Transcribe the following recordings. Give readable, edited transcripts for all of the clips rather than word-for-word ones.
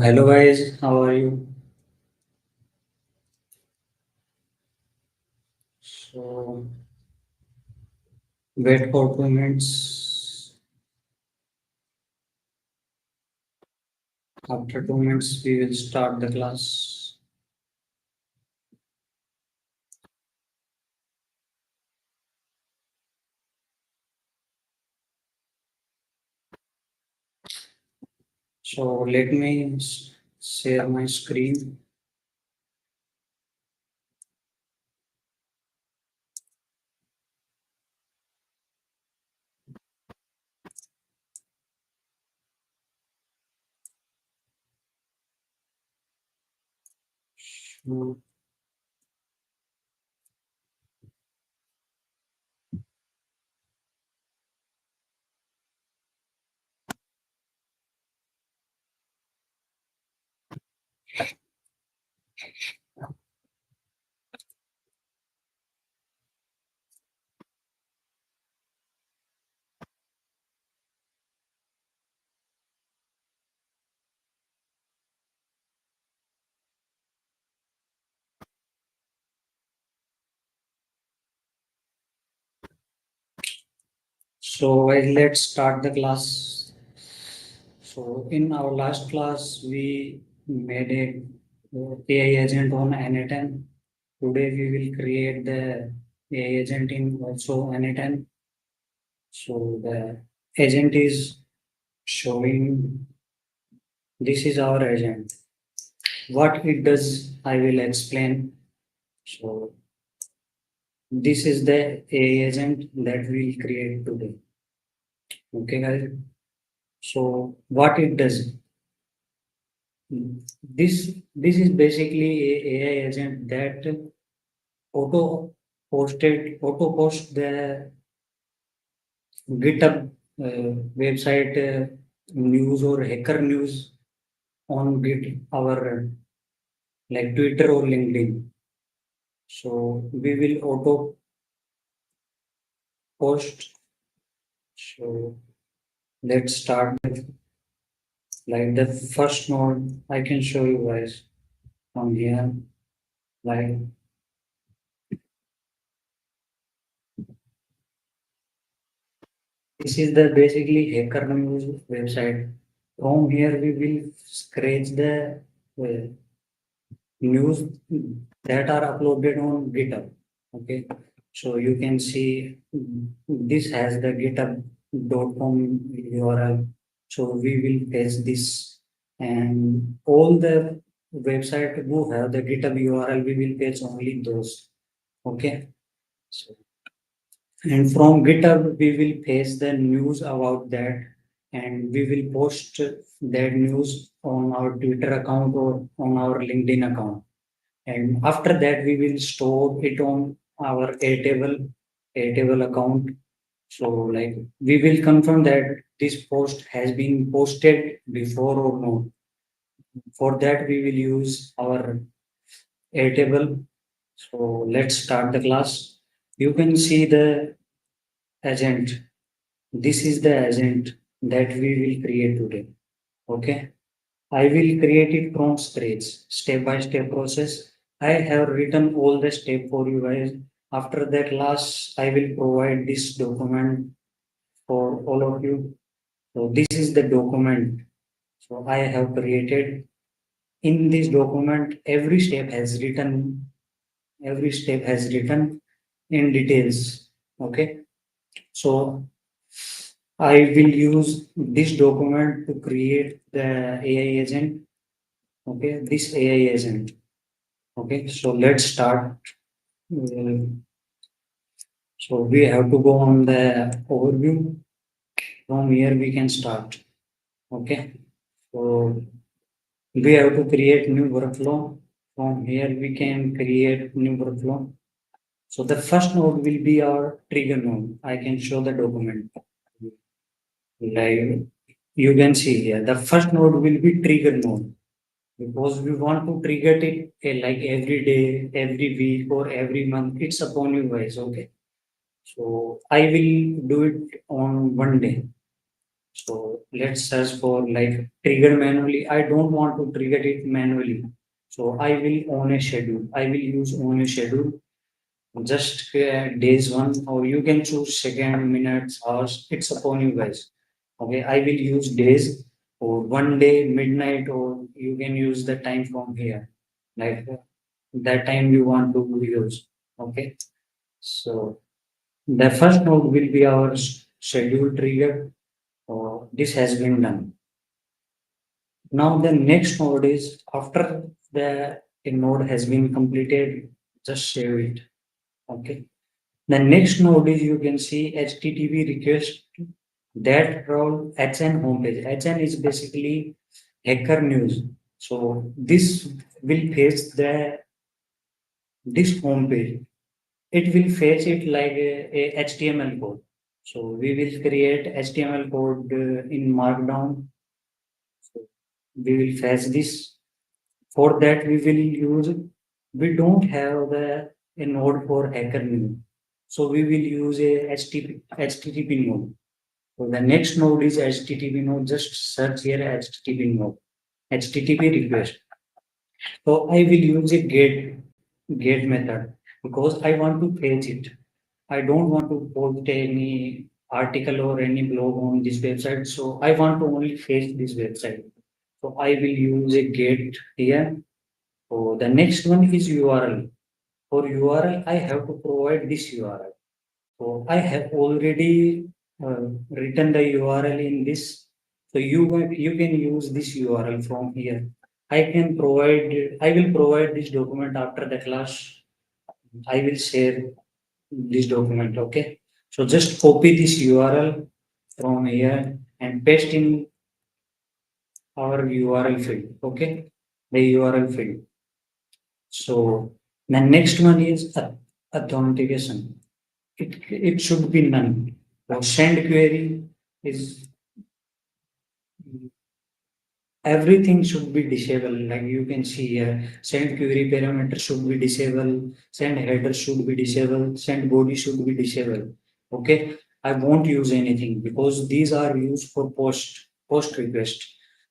Hello guys, how are you? So wait for 2 minutes. After 2 minutes, we will start the class. So let me share my screen. So guys, let's start the class. So in our last class, we made a AI agent on N8n. Today we will create the AI agent in also N8n. So the agent is showing this is our agent. What it does, I will explain. So this is the AI agent that we'll create today. Okay, guys. So what it does, this is basically a AI agent that auto post the GitHub website news or hacker news on Git our like Twitter or LinkedIn. So we will auto post. So let's start with like the first node. I can show you guys from here. Like this is the basically hacker news website. From here we will scratch the uh, news that are uploaded on GitHub. Okay, so you can see this has the github.com URL. So we will paste this and all the website who have the GitHub URL, we will paste only those. Okay, so and from GitHub we will paste the news about that and we will post that news on our Twitter account or on our LinkedIn account. And after that, we will store it on our Airtable account. So like we will confirm that this post has been posted before or not. For that, we will use our Airtable. So let's start the class. You can see the agent. This is the agent that we will create today. Okay. I will create it from scratch, step by step process. I have written all the step for you guys. After that class, I will provide this document for all of you. So this is the document. So I have created in this document, every step has written in details. Okay. So I will use this document to create the AI agent. Okay. This AI agent. Okay, so let's start. Uh, So we have to go on the overview. From here we can start. Okay, so we have to create new workflow. From here we can create new workflow. So the first node will be our trigger node. I can show the document. Like you can see here, the first node will be trigger node because we want to trigger it like every day, every week, or every month. It's upon you guys. Okay. So I will do it on one day. So let's search for like trigger manually. I don't want to trigger it manually. So I will own a schedule. I will use own a schedule. Just days one, or you can choose second, minutes, hours. It's upon you guys. Okay, I will use days or one day, midnight, or you can use the time from here. Like that time you want to use. Okay, so the first node will be our schedule trigger. This has been done. Now the next node is after the a node has been completed, just save it. Okay. The next node is you can see HTTP request that route HN homepage. HN is basically hacker news. So this will fetch the this homepage. It will fetch it like a HTML code. So we will create HTML code in Markdown. So we will fetch this. For that we will use. We don't have a node for hacker news. So we will use a HTTP node. So the next node is HTTP node. Just search here HTTP node. HTTP request. So I will use a get method because I want to fetch it. I don't want to post any article or any blog on this website. So I want to only fetch this website. So I will use a get here. So the next one is URL. For URL, I have to provide this URL. So I have already written the URL in this. So you can use this URL from here. I will provide this document after the class. I will share this document. Okay. So just copy this URL from here and paste in our URL field. Okay. The URL field. So the next one is authentication. It should be none. So send query is everything should be disabled. Like you can see here, send query parameter should be disabled, send header should be disabled, send body should be disabled. Okay, I won't use anything because these are used for post request.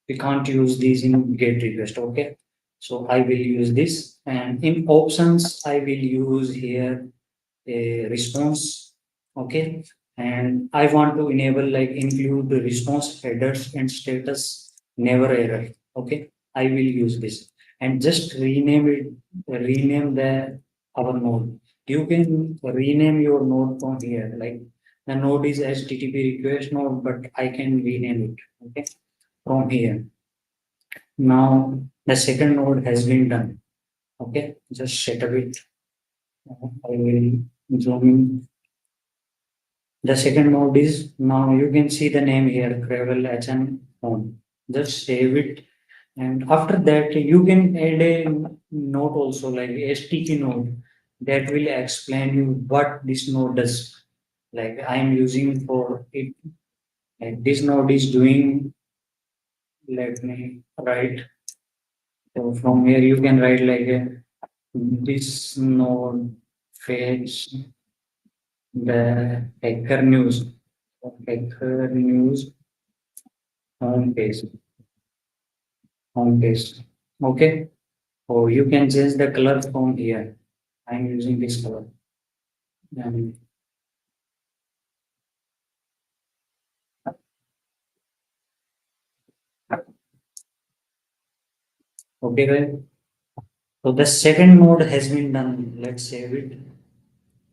We can't use these in get request. Okay, so I will use this, and in options I will use here a response. Okay, and I want to enable like include the response headers and status never error. Okay, I will use this and just rename the our node. You can rename your node from here. Like the node is HTTP request node, but I can rename it. Okay, from here. Now the second node has been done. Okay, just set up it. I will zoom in. The second node is now you can see the name here, Gravel HN home. Just save it. And after that, you can add a note also like STK node that will explain you what this node does. Like I am using for it, like this node is doing, let me write. So from here you can write like this node fetch the hacker news. Hacker news home page. Home page. Okay. Or you can change the color from here. I'm using this color. And okay, guys. So the second mode has been done. Let's save it.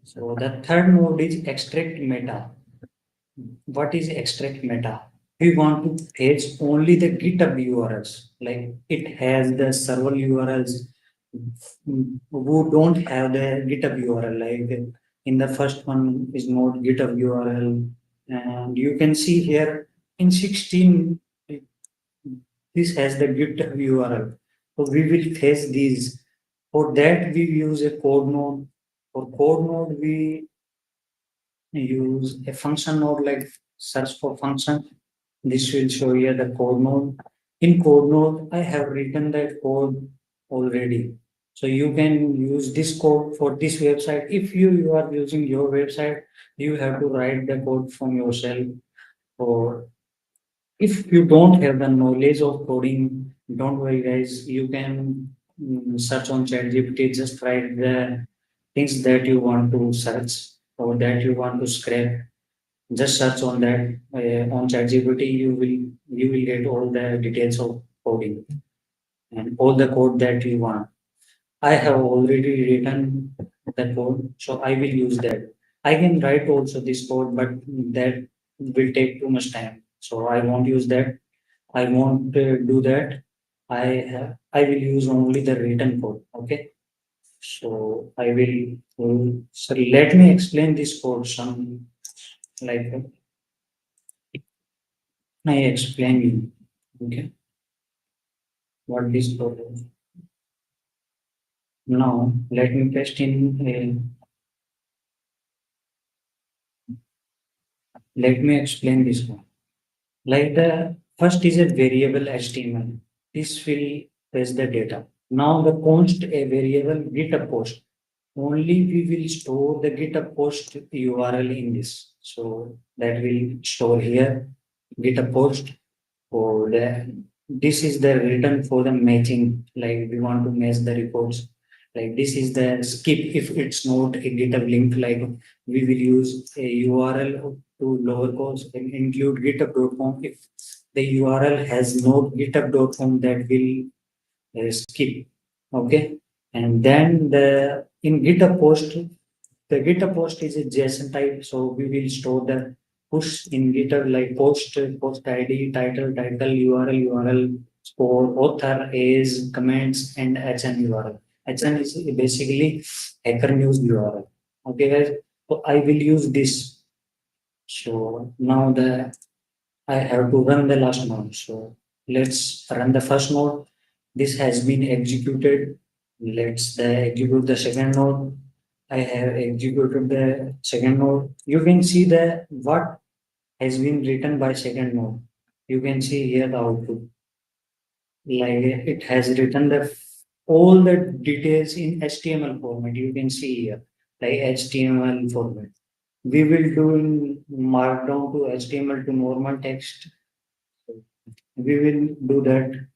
So the third mode is extract meta. What is extract meta? We want to fetch only the GitHub URLs. Like it has the server URLs who don't have the GitHub URL. Like in the first one is not GitHub URL. And you can see here in 16, this has the GitHub URL. So we will fetch these. For that, we use a code node. For code node, we use a function node like search for function. This will show you the code node. In code node, I have written that code already. So you can use this code for this website. If you are using your website, you have to write the code from yourself. Or If you don't have the knowledge of coding, don't worry guys, you can search on ChatGPT, just write the things that you want to search or that you want to scrape. Just search on that on ChatGPT, you will get all the details of coding and all the code that you want. I have already written the code, so I will use that. I can write also this code, but that will take too much time. So I won't use that. I won't do that. I will use only the written code. Okay. So I will. So let me explain this code. Some like I explain you. Okay. What this code is. Now let me paste in. Let me explain this one. Like the first is a variable HTML. This will fetch the data. Now the const a variable GitHub post. Only we will store the GitHub post URL in this. So that will store here GitHub post for the this is the return for the matching. Like we want to match the reports. Like this is the skip if it's not a GitHub link. Like we will use a URL to lower cost and include github.com. If the URL has no github.com, that will skip. Okay. And then the in GitHub post, the GitHub post is a JSON type, so we will store the push in GitHub like post ID, title, URL, for author, is comments, and HN URL. HN is basically Hacker News URL. Okay, guys. So I will use this. So now I have to run the last node. So let's run the first node. This has been executed. Let's execute the second node. I have executed the second node. You can see the what has been written by second node. You can see here the output. Like it has written the all the details in HTML format. You can see here like HTML format. We will do in markdown to HTML to normal text. We will do that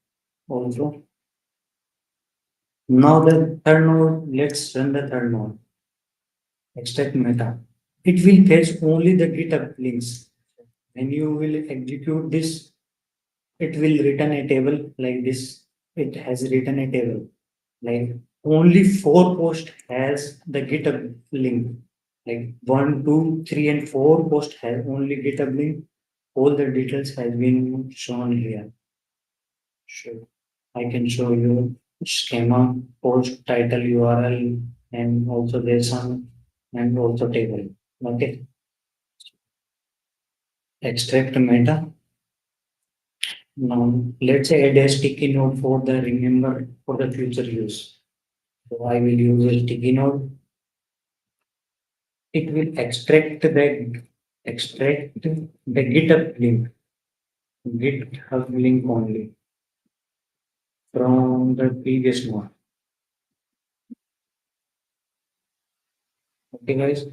also. Now the third node, let's run the third node. Extract meta. It will fetch only the GitHub links. When you will execute this, it will return a table like this. It has written a table. Like only 4 posts has the GitHub link. Like 1, 2, 3, and 4 posts have only GitHub link. All the details has been shown here. Sure. I can show you schema, post, title, URL, and also JSON, and also table. Okay. Extract meta. Now let's add a sticky note for the remember for the future use. So I will use a sticky note. It will extract the GitHub link, GitHub link only from the previous one. Okay, guys.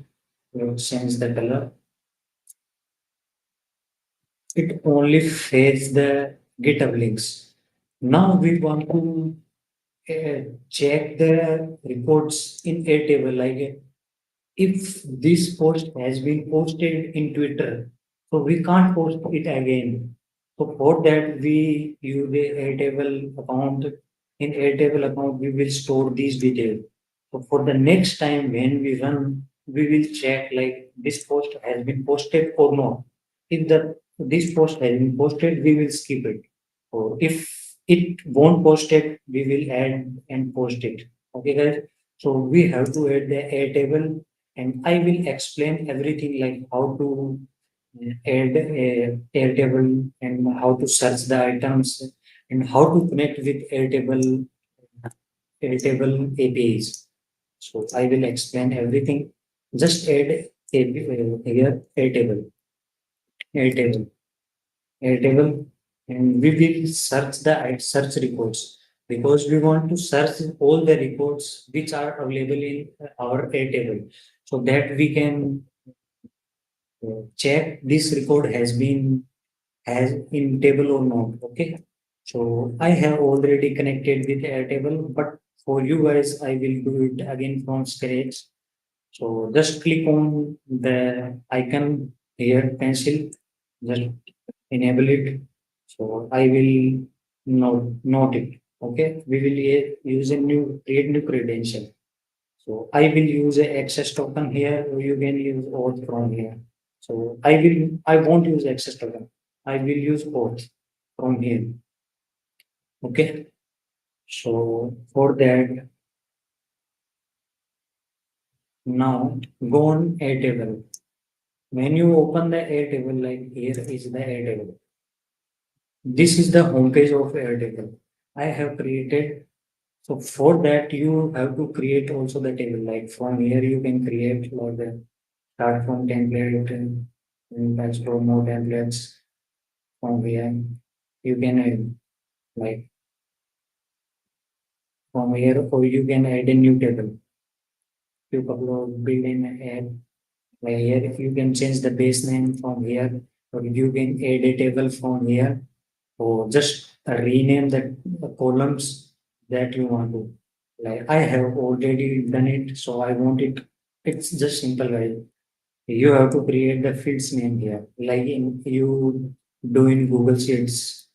We'll change the color. It only fetches the GitHub links. Now we want to check the reports in a table. Like if this post has been posted in Twitter, so we can't post it again. So for that, we use the Airtable account. In Airtable account, we will store these details. So for the next time when we run, we will check like this post has been posted or not. If the this post has been posted, we will skip it. Or if it won't post it, we will add and post it. Okay, guys. So we have to add the Airtable, and I will explain everything like how to add a Airtable and how to search the items and how to connect with Airtable APIs. So I will explain everything. Just add here Airtable, Airtable, and we will search the search reports because we want to search all the reports which are available in our Airtable, so that we can check this record has been as in table or not. Okay. So I have already connected with Airtable, but for you guys, I will do it again from scratch. So just click on the icon here, pencil, just enable it. So I will note it. Okay, we will use a create new credential. So I will use a access token here, or you can use auth from here. So I won't use access token. I will use auth from here. Okay. So for that, now go on Airtable. When you open the Airtable, like here is the Airtable. This is the homepage of Airtable. I have created. So for that, you have to create also the table. Like from here, you can create or the start from template and explore more templates from here. You can like from here, or you can add a new table. You couple of build and add. Like here, if you can change the base name from here, or you can add a table from here, or just rename the columns that you want to. Like I have already done it, so I want it. It's just simple, right? You have to create the fields name here, like in you do in Google Sheets.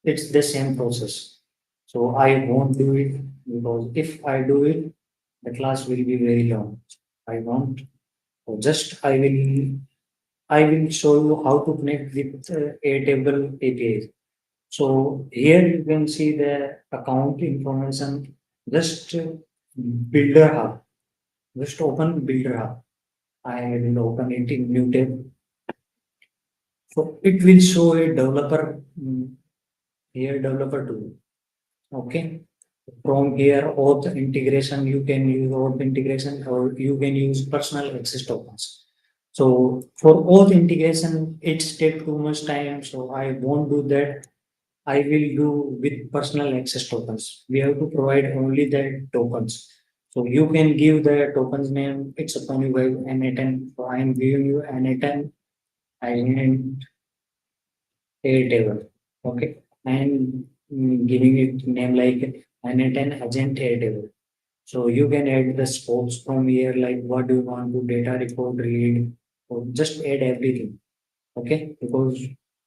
It's the same process. So I won't do it because if I do it, the class will be very long. I won't. So just I will show you how to connect with Airtable APIs. So here you can see the account information. Just Builder Hub. Just open Builder Hub. I will open it in new tab. So it will show a developer here developer tool. Okay. From here, auth integration, you can use auth integration or you can use personal access tokens. So for auth integration, it's take too much time. So I won't do that. I will do with personal access tokens. We have to provide only the tokens. So you can give the tokens name. It's upon you by N8n. So I am giving you N8n and Airtable. Okay. And giving it name like N8n agent Airtable. So you can add the scopes from here, like what do you want to data report read, or just add everything. Okay, because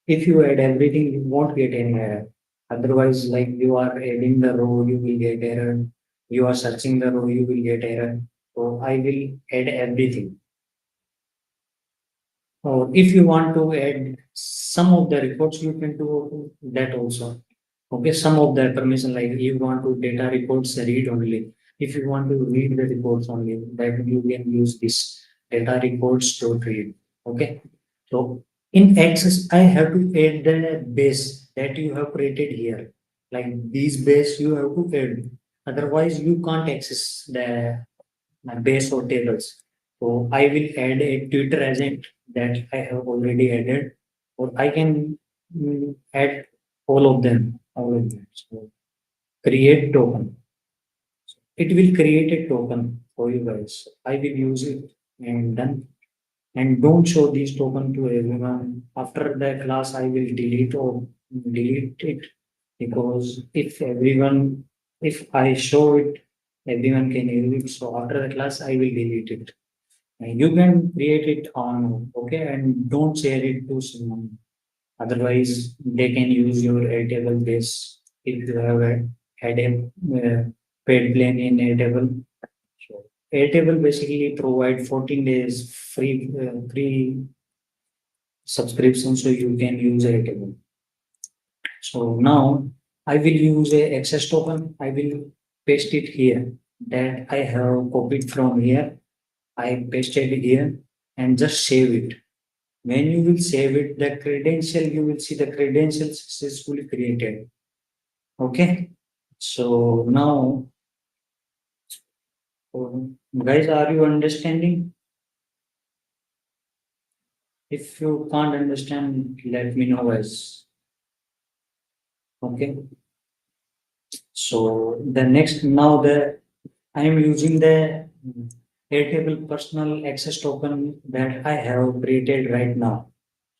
if you add everything, you won't get any error. Otherwise, like you are adding the row, you will get error. You are searching the row, you will get error. So I will add everything. Or if you want to add some of the reports, you can do that also. Okay, some of the permission, like you want to data reports read only. If you want to read the reports only, that you can use this data reports to read. Okay, so in Access, I have to add the base that you have created here. Like these base you have to add. Otherwise, you can't access the base or tables. So I will add a Twitter agent that I have already added, or I can add all of them. All of them. So create token. It will create a token for you guys. I will use it and done. And don't show these token to everyone. After the class, I will delete it because if I show it, everyone can use it. So after the class, I will delete it. And you can create it on, okay, and don't share it to someone. Otherwise, they can use your Airtable base if you have had a paid plan in Airtable. So Airtable basically provide 14 days free subscription, so you can use Airtable. So now I will use a access token. I will paste it here that I have copied from here. I pasted it here and just save it. When you will save it, the credential, you will see the credentials successfully created. Okay. So now, guys, are you understanding? If you can't understand, let me know, guys. Okay. So the next, now I am using the Airtable personal access token that I have created right now.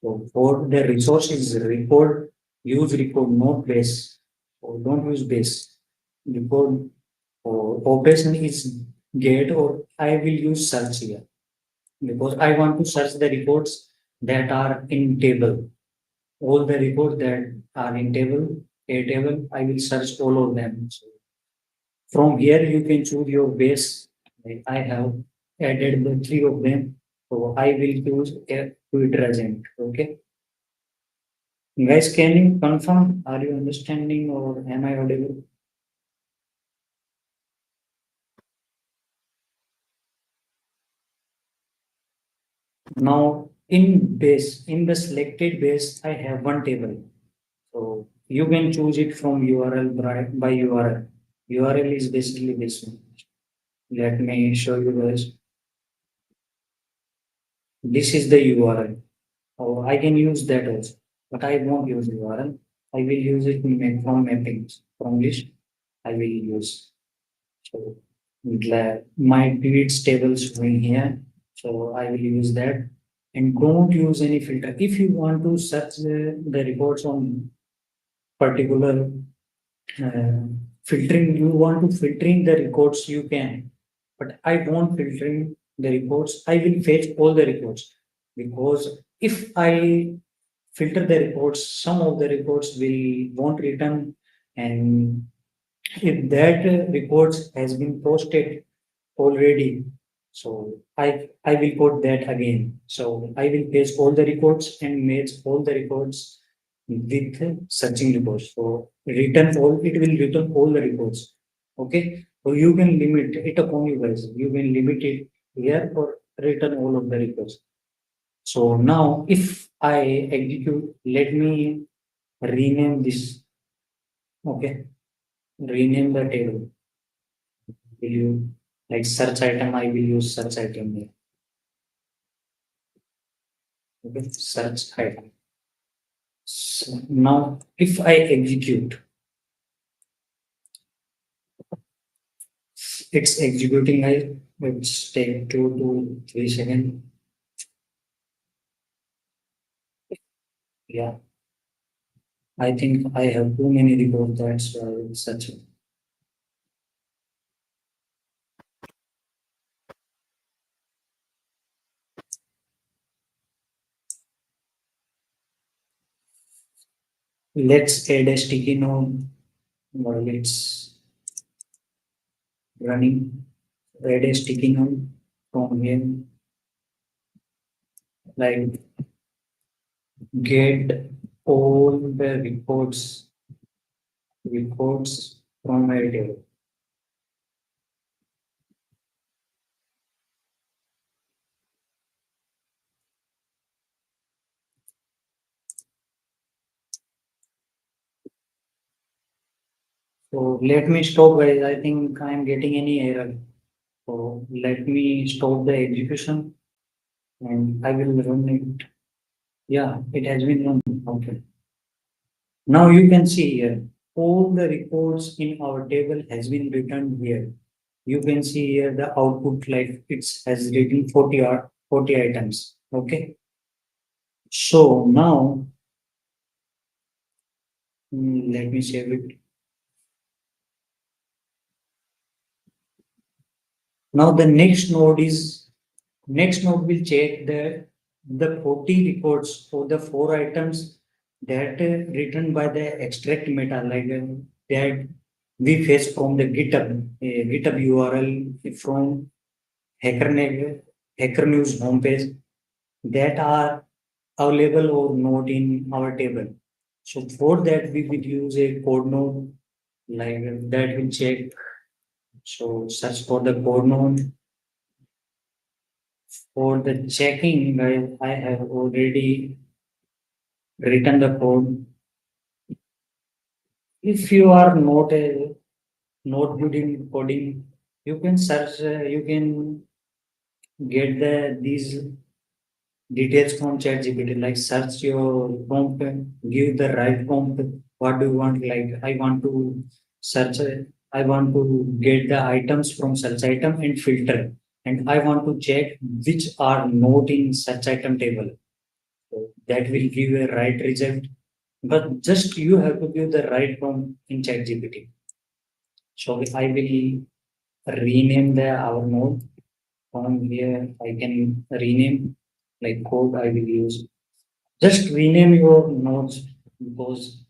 So for the resources record, use record, not base. Or don't use base. Record or operation is get or I will use search here because I want to search the reports that are in table. All the reports that are in table, a table, I will search all of them. So from here you can choose your base. Like I have added the three of them. So I will choose a quick agent. Okay. Guys, can you confirm? Are you understanding or am I audible? Now, in the selected base, I have one table. So you can choose it from URL by URL. URL is basically this one. Let me show you guys. This is the URL. Or I can use that also, but I won't use URL. I will use it from mappings. From this, I will use. So my grids tables showing here. So I will use that and don't use any filter. If you want to search the reports on particular uh, filtering, you want to filtering the records, you can. But I won't filtering the reports. I will fetch all the reports because if I filter the reports, some of the reports will won't return and if that reports has been posted already. So I will put that again. So I will paste all the reports and match all the reports with searching reports. So return all it will return all the reports. Okay. So you can limit it upon you guys. You can limit it here or return all of the reports. So now if I execute, let me rename this. Okay. Rename the table. Will you like search item? I will use search item here. Okay, search item. So now, if I execute, it's executing. Let's take 2 to 3 seconds. Yeah, I think I have too many reports. That's why it's such. Let's add a sticky note while it's running. Add a sticky note from here, like get all the reports from a table. So let me stop guys. I think I'm getting any error. So let me stop the execution and I will run it. Yeah, it has been run. Okay. Now you can see here, all the reports in our table has been written here. You can see here the output like it's has written 40 items. Okay. So now let me save it. Now the next node will check the 40 records for the four items that written by the extract meta like that we fetch from the GitHub URL from Hacker News homepage that are available or not in our table. So for that we will use a code node like that will check. So search for the code node. For the checking, I have already written the code. If you are not good in coding, you can search. You can get these details from ChatGPT. Like search your prompt, give the right prompt. What do you want? Like I want to search. I want to get the items from search item and filter, and I want to check which are not in search item table. So that will give a right result. But just you have to give the right prompt in ChatGPT. So I will rename the our node from here. I can rename like code I will use. Just rename your nodes because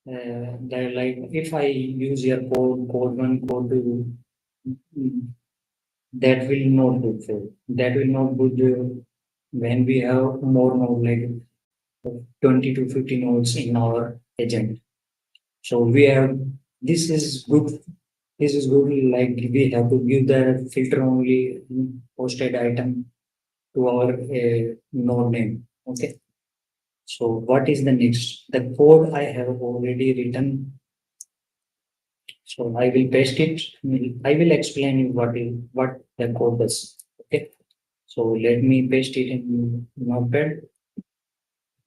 they're like if I use your code one, code two, mm, that will not good for that will not good when we have more node like 20 to 50 nodes in our agent. So we have this is good. This is good. Like we have to give the filter only posted item to our node name. Okay. So what is the next? The code I have already written. So I will paste it. I will explain you what the code does. Okay. So let me paste it in Notepad.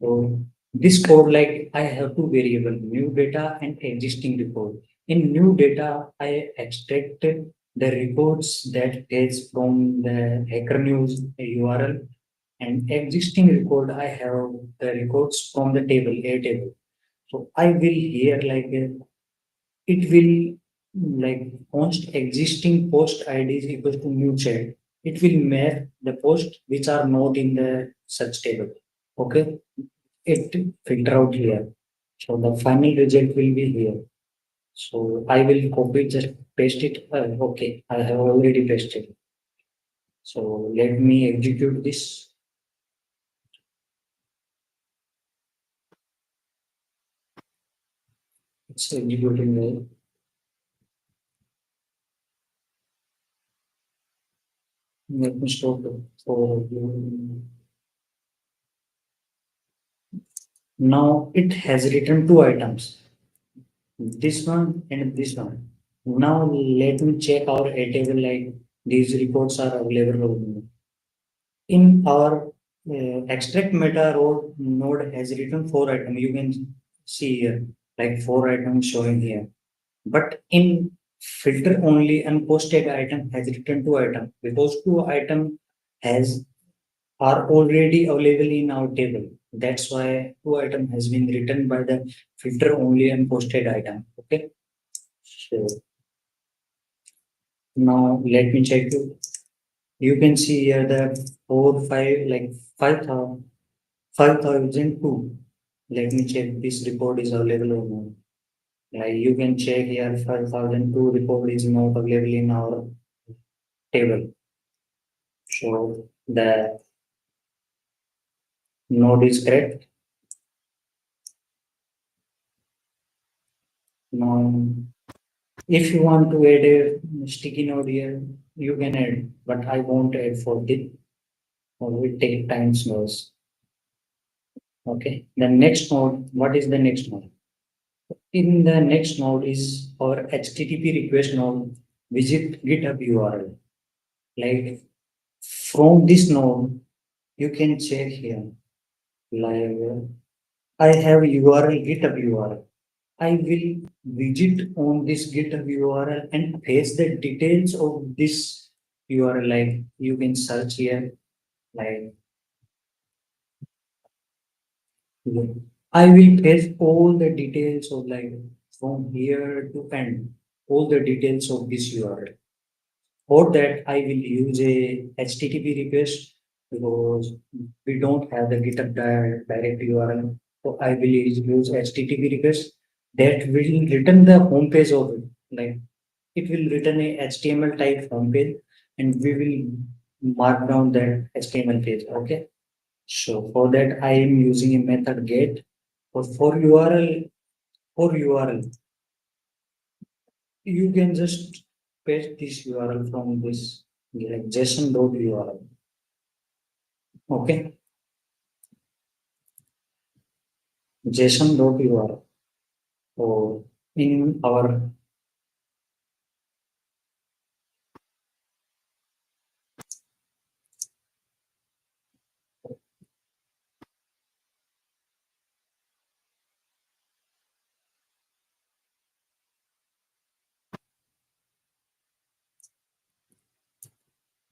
So this code, like I have two variable, new data and existing report. In new data, I extracted the reports that is from the Hacker News URL, and existing record I have the records from the table, a table. So I will here like it will like post existing post IDs equals to new child. It will map the post which are not in the search table. Okay, it filter out here. So the final result will be here. So I will copy just paste it. Okay, I have already pasted. So let me execute this. It's executing well. Let me stop it for you. Now it has written two items, this one and this one. Now let me check our A table like these reports are available or not. In our extract meta row node has written four items. You can see here like four items showing here. But in filter only and posted item has written two items because two item has are already available in our table. That's why two item has been written by the filter only and posted item. Okay. So now let me check you. You can see here the four, five, like 5,000, 5,002. Let me check this report is available or not. Like you can check here 5,002 report is not available in our table. So the node is correct. Now if you want to add a sticky node here, you can add, but I won't add for this. Or will take time slows. Okay. The next node, what is the next node? In the next node is our HTTP request node, visit GitHub URL. Like from this node, you can check here. Like I have URL, GitHub URL. I will visit on this GitHub URL and paste the details of this URL. Like you can search here, like I will paste all the details of like from here to end, all the details of this URL. For that, I will use a HTTP request because we don't have the GitHub direct URL. So I will use HTTP request that will return the home page of it. Like it will return a HTML type home page and we will mark down that HTML page. Okay. So for that, I am using a method get. For URL, you can just paste this URL from this like JSON.url. Okay, JSON.url. So in our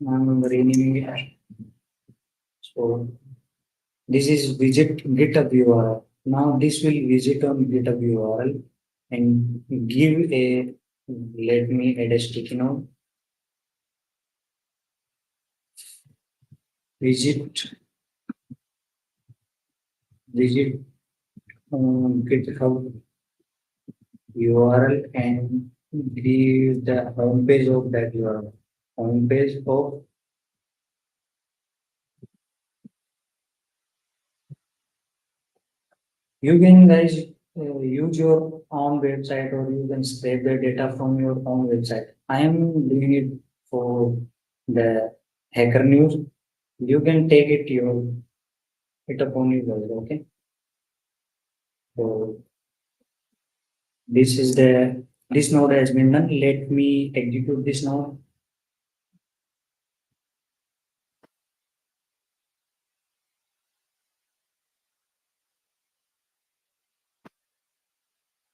I'm renaming it. So This is visit GitHub URL. Now this will visit on GitHub URL and give a, let me add a sticky note. Visit GitHub URL and give the home page of that URL. Home page of, you can guys use your own website or you can scrape the data from your own website. I am doing it for the hacker news. You can take it upon you guys, okay? So this node has been done. Let me execute this node.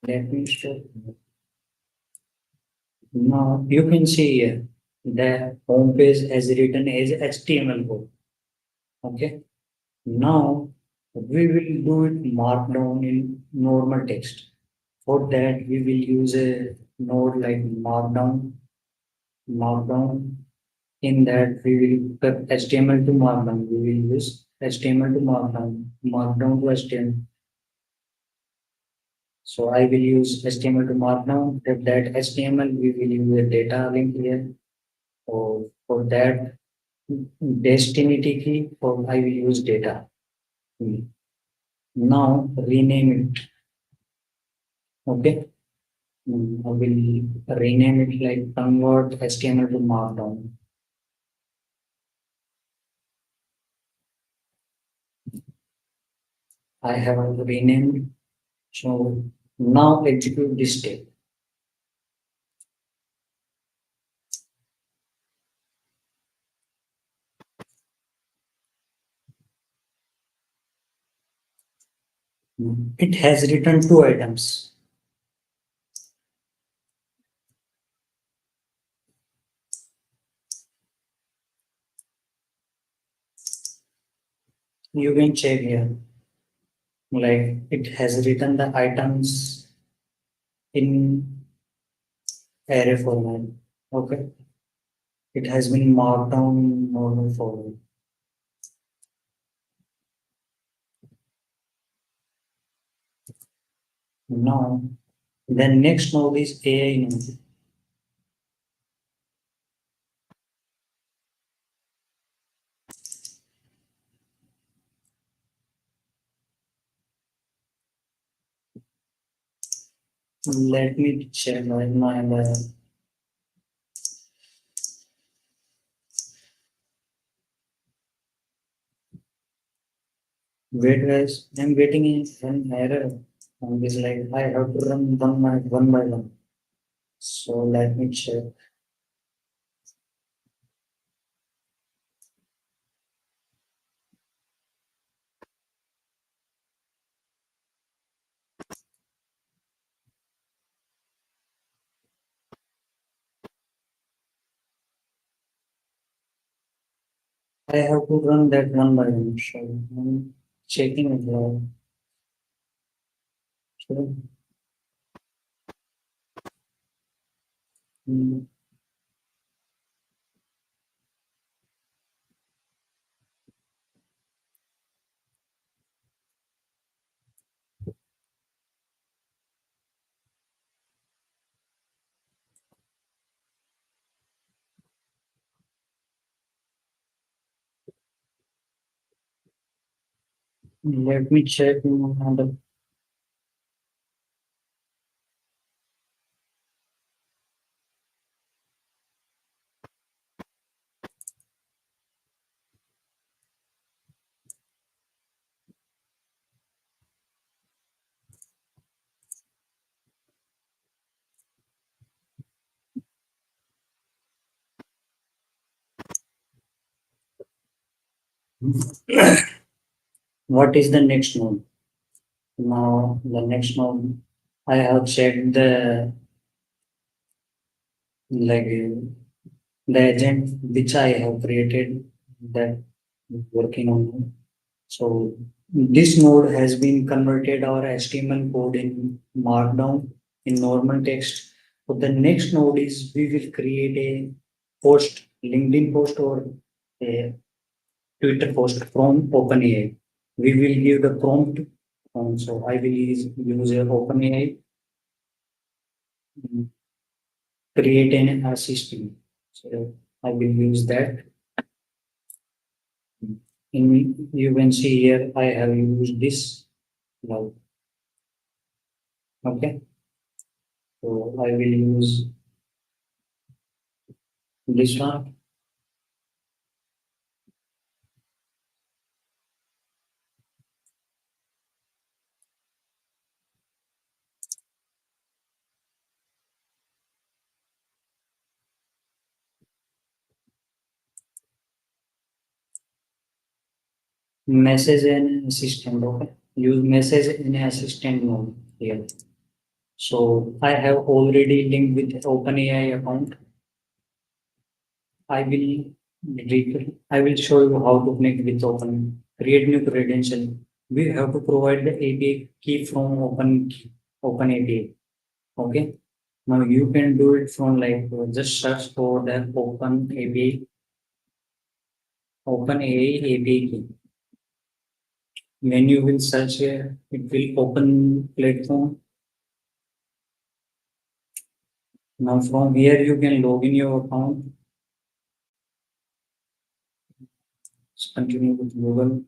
Let me stop. Now you can see here the home page as written as HTML code. Okay. Now we will do it markdown in normal text. For that we will use a node like markdown. Markdown. In that we will put HTML to markdown. We will use HTML to markdown. Markdown to HTML. So I will use HTML to markdown. For that HTML we will use a data link here. Or for that destinity key, for I will use data. Now rename it. Okay. I will rename it like convert HTML to markdown. I have renamed. So now execute this step. It has written two items. You can check here. Like it has written the items in array format. Okay. It has been marked down normal format. Now the next node is AI node. Let me check my wait guys. I'm getting an error. And it's like I have to run one by one. So let me check. I have to run that one by one. So I'm checking it now. So, mm, let me check on the, what is the next node. Now the next node I have checked the like the agent which I have created that working on. So this node has been converted our HTML code in markdown in normal text. So the next node is we will create a post, LinkedIn post or a Twitter post from OpenAI. We will give the prompt. So I will use a OpenAI, create an assistant. So I will use that. In you can see here I have used this now. Okay, so I will use this one. Message and assistant. Okay, use message and assistant mode here. So I have already linked with OpenAI account. I will I will show you how to connect with Open. Create new credential. We have to provide the API key from Open API. Okay. Now you can do it from like just search for the Open AI API key. When you will search here, it will open platform. Now from here you can log in your account. Just continue with Google.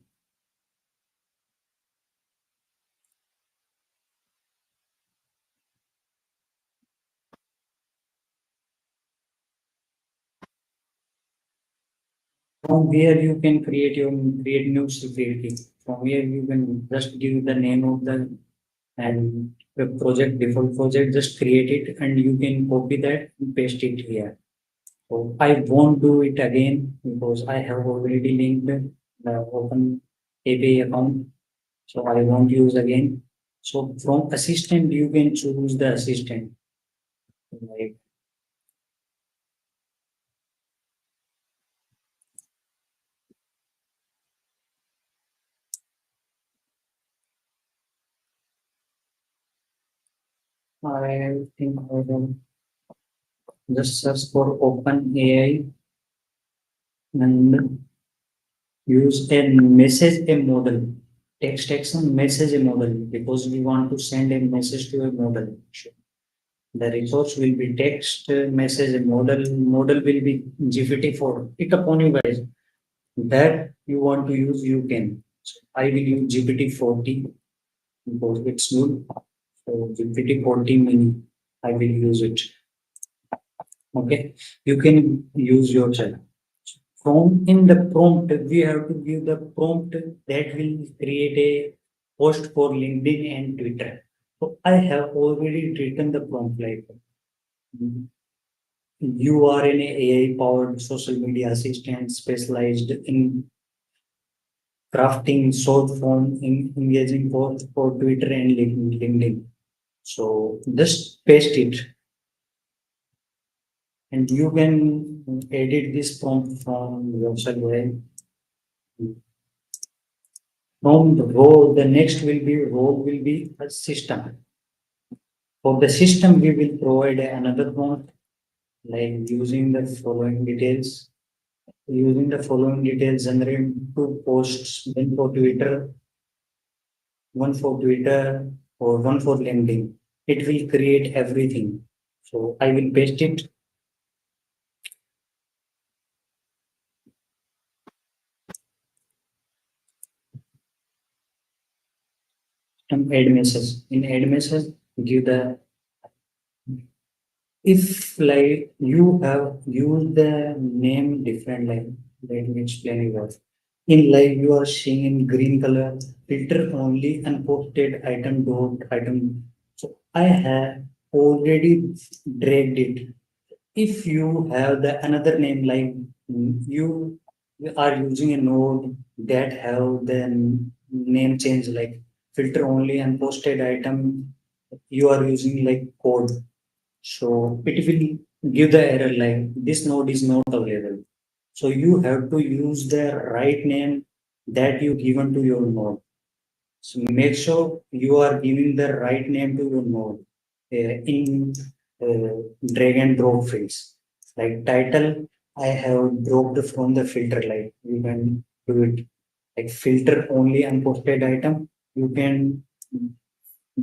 From here you can create new security. From here you can just give the name of the and the project default project, just create it and you can copy that and paste it here. So I won't do it again because I have already linked the open API account. So I won't use again. So from assistant you can choose the assistant. Like I think I will just search for open AI and use a message a model. Text action message a model because we want to send a message to a model. The resource will be text message a model. Model will be GPT-4. Pick upon you guys. That you want to use, you can. So I will use GPT-40 because it's good. So GPT-40 mini, I will use it. Okay, you can use yourself. From in the prompt, we have to give the prompt that will create a post for LinkedIn and Twitter. So I have already written the prompt like you are an AI powered social media assistant specialized in crafting short form in engaging for Twitter and LinkedIn. So just paste it and you can edit this prompt from yourself. From the role, the next will be role will be a system. For the system, we will provide another prompt like using the following details. Using the following details, generate two posts, one for Twitter or one for LinkedIn. It will create everything. So I will paste it and add message. In add message, give the if like you have used the name different like let me explain you what. In live you are seeing in green color filter only unposted item dot item. So I have already dragged it. If you have the another name like you are using a node that have the name change like filter only and posted item, you are using like code. So it will give the error like this node is not available. So you have to use the right name that you given to your node. So make sure you are giving the right name to your node in drag and drop fields. Like title, I have dropped from the filter. Like you can do it like filter only unposted item. You can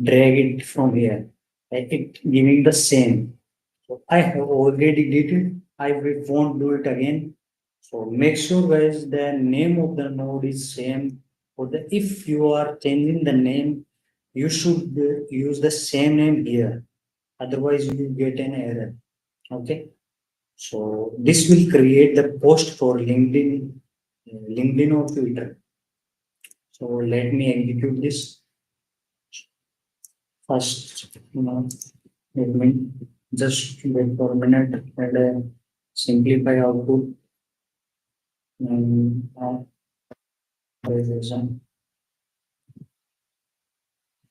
drag it from here. Like it giving the same. So I have already did it. Won't do it again. So make sure guys the name of the node is same. For the if you are changing the name, you should use the same name here. Otherwise you will get an error. Okay. So this will create the post for LinkedIn or Twitter. So let me execute this first. Let me just wait for a minute and simplify output and authorization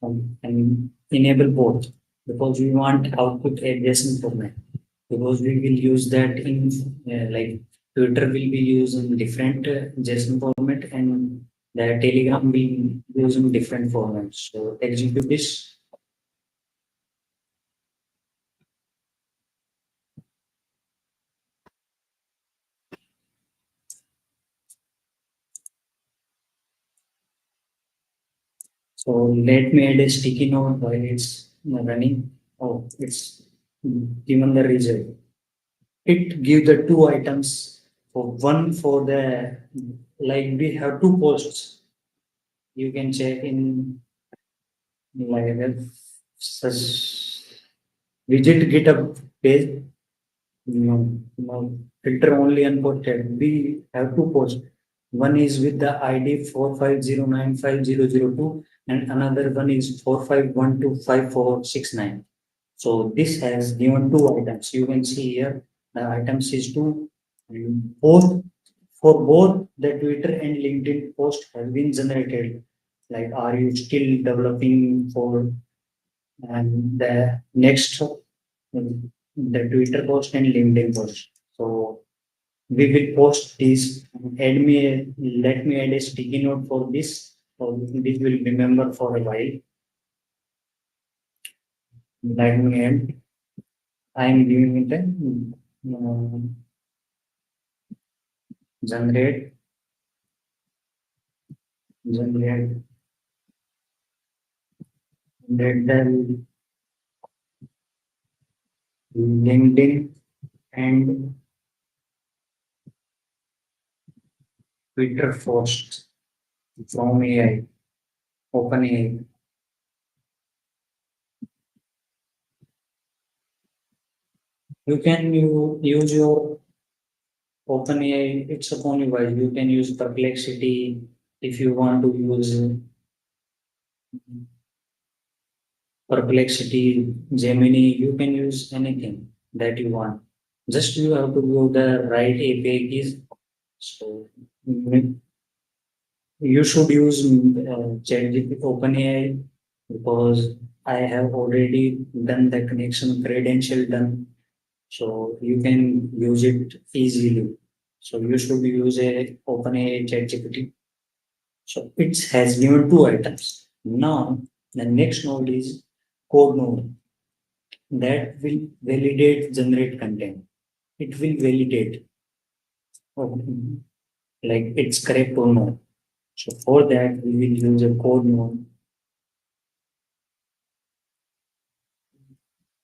and enable both because we want output a JSON format because we will use that in like Twitter will be used in different JSON format and the Telegram will be used in different formats. So execute this. So let me add a sticky note while it's running. Oh, it's given the result. It give the two items for one for the like we have two posts. You can check in like such widget GitHub page. No, no, filter only unposted. We have two posts. One is with the ID 450950002 and another one is 451254669. So this has given two items. You can see here the items is two. And both for both the Twitter and LinkedIn post have been generated. Like, are you still developing for and the next the Twitter post and LinkedIn post. So we will post this. Let me add a sticky note for this. So this will remember for a while. Let me add. I am giving it a generate generate the LinkedIn and Twitter posts from AI, OpenAI. You use your OpenAI. It's upon you guys. You can use Perplexity if you want to use Perplexity, Gemini. You can use anything that you want. Just you have to go the right API keys. So you should use ChatGPT OpenAI because I have already done the connection credential done. So you can use it easily. So you should use a OpenAI ChatGPT. So it has given two items. Now the next node is code node that will validate generate content. It will validate oh, like it's correct or not. So for that we will use a code node.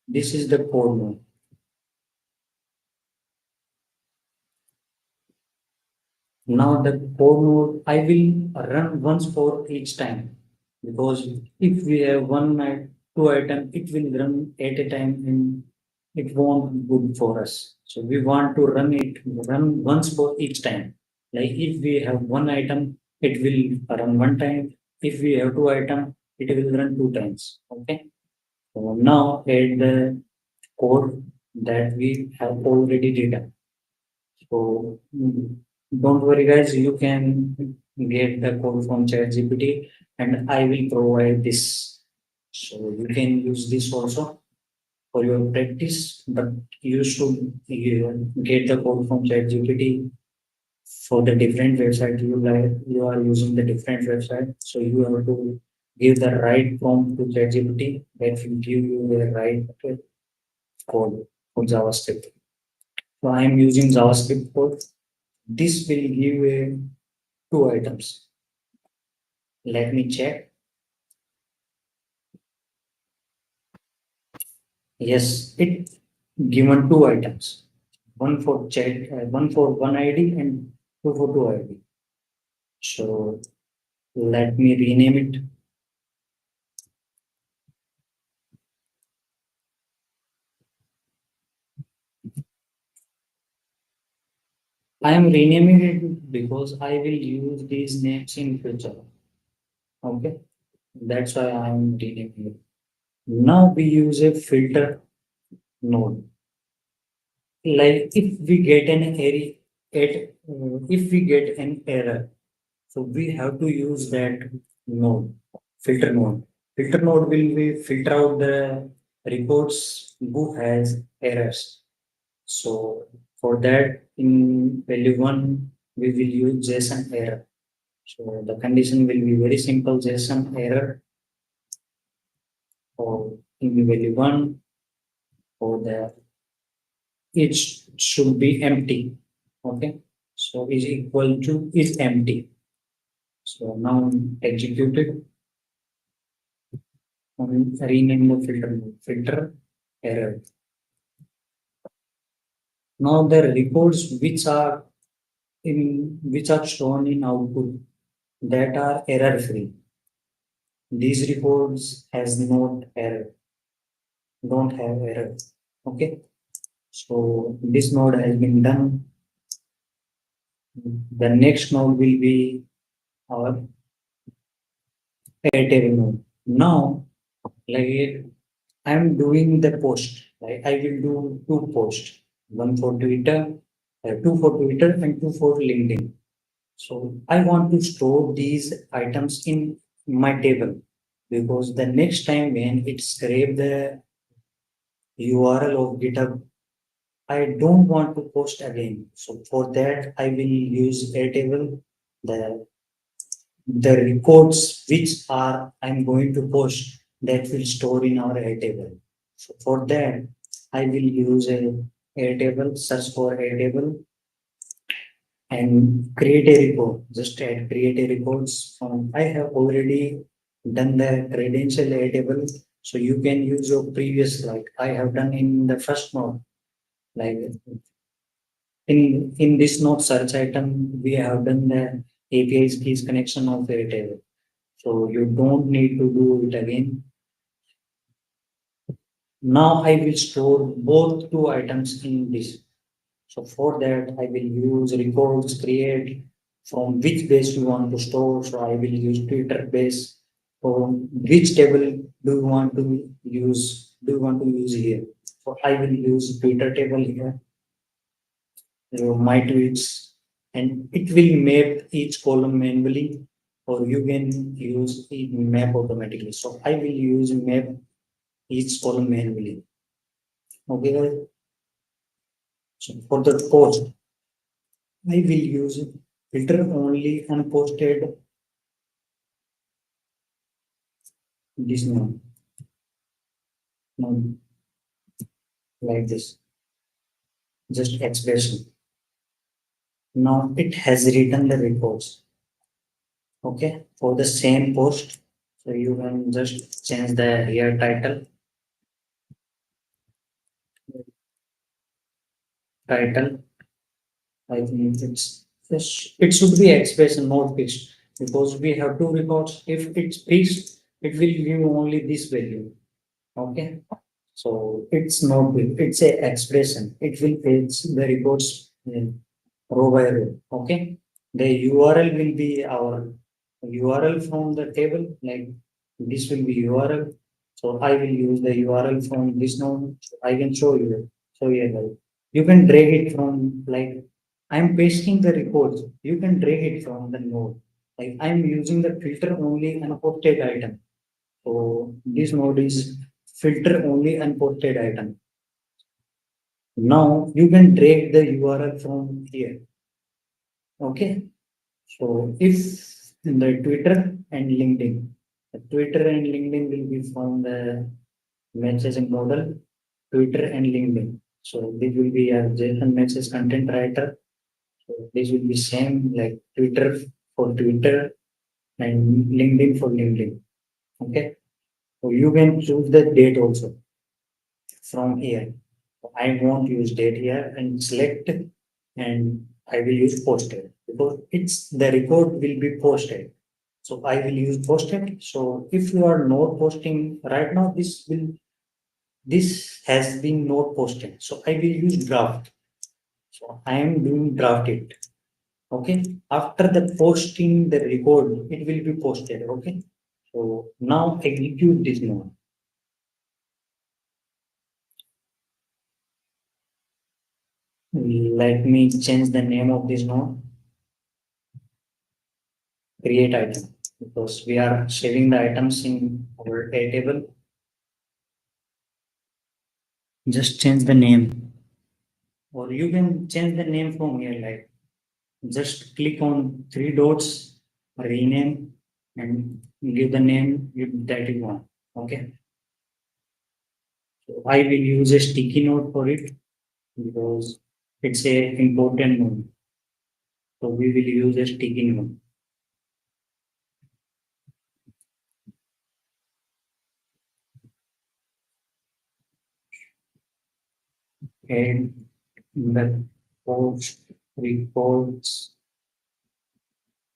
This is the code node. Now the code node I will run once for each time because if we have two item, it will run at a time and it won't be good for us. So we want to run once for each time. Like if we have one item, it will run one time. If we have two item, it will run two times. Okay. So now add the code that we have already written. So don't worry, guys. You can get the code from ChatGPT, and I will provide this. So you can use this also for your practice, but you should get the code from ChatGPT. For the different website you are using the different website, so you have to give the right prompt to ChatGPT that will give you the right code for JavaScript. So I am using JavaScript code. This will give two items. Let me check. Yes, it given two items. One for chat, one for one ID and two for two ID. So let me rename it. I am renaming it because I will use these names in future. Okay, that's why I am renaming it. Now we use a filter node. Like if we get an error, so we have to use that node, filter node. Filter node will be filter out the reports who has errors. So for that, in value one, we will use JSON error. So the condition will be very simple JSON error or in the value one or the it should be empty. Okay. So is equal to is empty. So now execute it and rename the filter error. Now the reports which are shown in output that are error free. These reports has not error, don't have error. Okay. So this node has been done. The next node will be our Airtable node. Now, like I'm doing the post. Like I will do two posts, one for Twitter, two for Twitter and two for LinkedIn. So I want to store these items in my table because the next time when it scrape the URL of GitHub, I don't want to post again. So for that, I will use Airtable. The the reports which are I'm going to post that will store in our Airtable. So for that, I will use a Airtable, search for Airtable and create a report. Just add create a reports from I have already done the credential Airtable. So you can use your previous like I have done in the first node. Like in this node search item, we have done the API's keys connection of Airtable. So you don't need to do it again. Now I will store both two items in this. So for that, I will use records create from which base you want to store. So I will use Twitter base. From which table do you want to use? Do you want to use here? So I will use Twitter table here. My tweets, and it will map each column manually, or you can use it map automatically. So I will use map each column manually. Okay, guys. So for the post, I will use filter only unposted this name, no, like this, just expression. Now it has written the reports. Okay, for the same post, so you can just change the here title. I think it should be expression, not fixed, because we have two records. If it's fixed, it will give only this value. Okay, so it's not will, it's a expression. It will fetch the reports row by row. Okay, the URL will be our URL from the table. Like this will be URL. So I will use the URL from this node. I can show you. So yeah, like, you can drag it from like I'm pasting the reports. You can drag it from the node. Like I'm using the filter only unposted item. So this node is filter only unposted item. Now you can drag the URL from here. Okay. So if the Twitter and LinkedIn, the Twitter and LinkedIn will be from the messaging model, Twitter and LinkedIn. So this will be a JSON message content writer. So this will be same like Twitter for Twitter and LinkedIn for LinkedIn. Okay. So you can choose the date also from here. I won't use date here and select and I will use posted because it's the record will be posted. So I will use posted. So if you are not posting right now, this has been not posted. So I will use draft. So I am doing draft it. Okay. After the posting the record, it will be posted. Okay. So now execute this node. Let me change the name of this node. Create item because we are saving the items in our A table. Just change the name, or you can change the name from here. Like just click on three dots, rename, and give the name that you want. Okay. So I will use a sticky note for it because it's a important node. So we will use a sticky note. And the post reports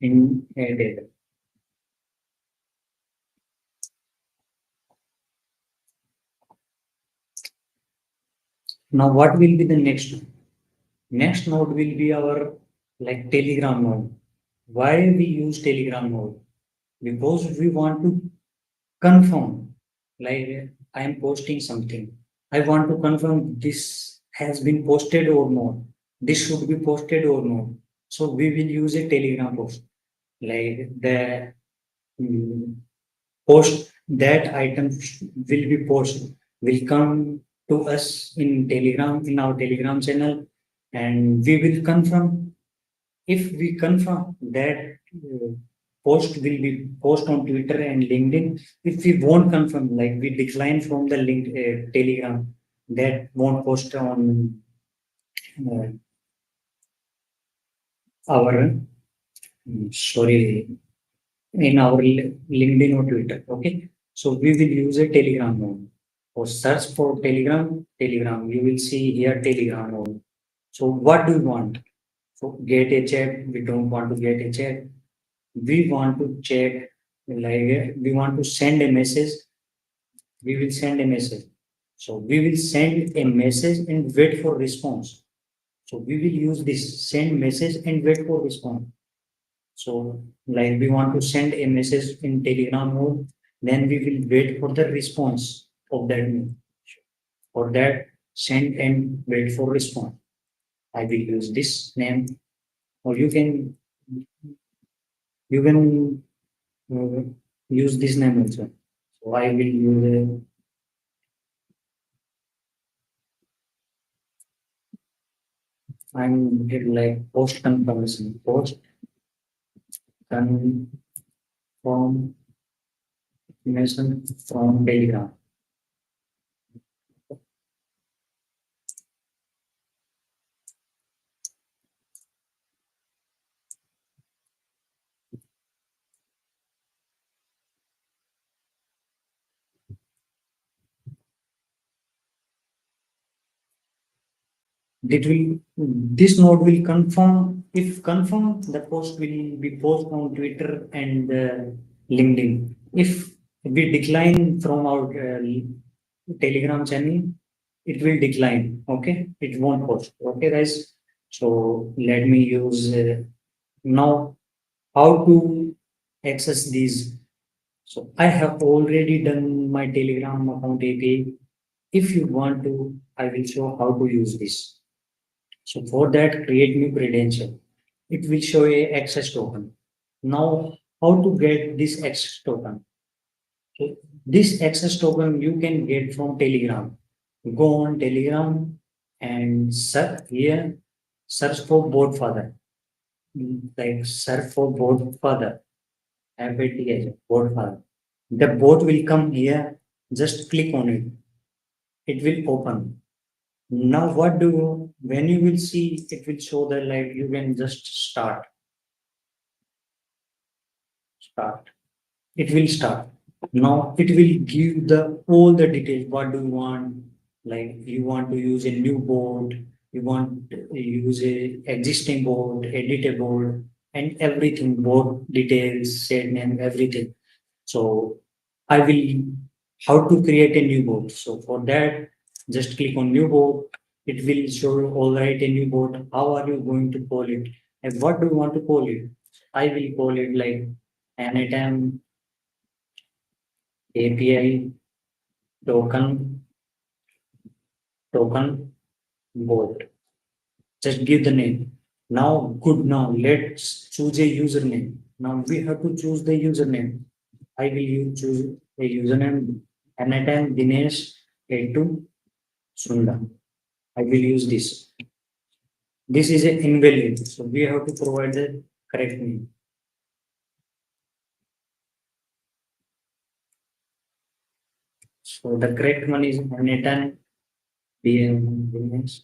in a table. Now, what will be the next one? Next node will be our like Telegram node. Why we use Telegram node? Because we want to confirm, like I am posting something. I want to confirm this has been posted or not. This should be posted or not. So we will use a Telegram post. Like the mm, post that item will be posted will come to us in Telegram in our Telegram channel, and we will confirm. If we confirm that post will be post on Twitter and LinkedIn, if we won't confirm, like we decline from the link Telegram, that won't post on uh, our sorry in our LinkedIn or Twitter. Okay, so we will use a Telegram node. Or search for Telegram, Telegram. You will see here Telegram node. So what do you want? So get a chat. We don't want to get a chat. We want to chat. Like we want to send a message. We will send a message. So we will send a message and wait for response. So we will use this send message and wait for response. So, like we want to send a message in Telegram mode, then we will wait for the response of that mode. For that, send and wait for response. I will use this name, or you can use this name also. So I will use I'm here like post confirmation, post confirmation from Telegram. That will this node will confirm if confirm the post will be posted on Twitter and LinkedIn. If we decline from our Telegram channel, it will decline. Okay, it won't post. Okay, guys. So let me use now how to access these. So I have already done my Telegram account API. If you want to, I will show how to use this. So for that, create new credential. It will show a access token. Now, how to get this access token? So this access token you can get from Telegram. Go on Telegram and search here, search for bot father. like search for board father, FATH, board father. The board will come here, just click on it. It will open. Now what do you, when you will see, it will show the light, you can just start. It will start. Now it will give the all the details. What do you want? Like you want to use a new board, you want to use a existing board, edit a board, and everything, board details, set name, everything. So I will how to create a new board. So for that, just click on new board. It will show you all right a new board. How are you going to call it? And what do you want to call it? I will call it like N8n API token board. Just give the name. Now, good. Now let's choose a username. Now we have to choose the username. I will choose a username. Anytime Dinesh A2 Sunda. I will use this. This is an invalid, so we have to provide the correct name. So the correct one is N8n Dinesh.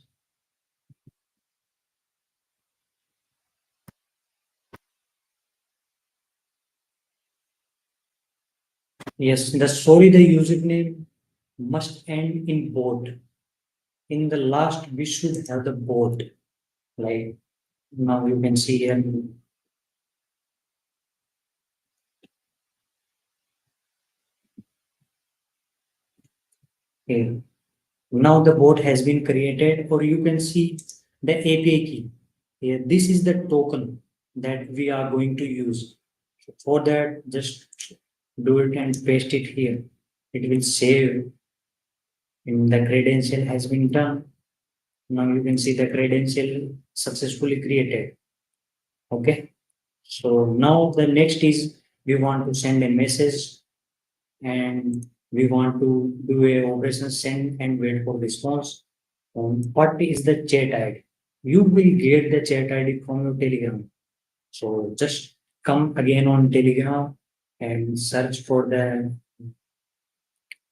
Yes, the sorry the username must end in board. In the last, we should have the board. Like now you can see here. Okay. Now the board has been created, or you can see the API key. Here, this is the token that we are going to use. For that, just do it and paste it here. It will save and the credential has been done. Now you can see the credential successfully created. Okay. So now the next is we want to send a message and we want to do a operation send and wait for response. What is the chat ID? You will get the chat ID from your Telegram. So just come again on Telegram and search for the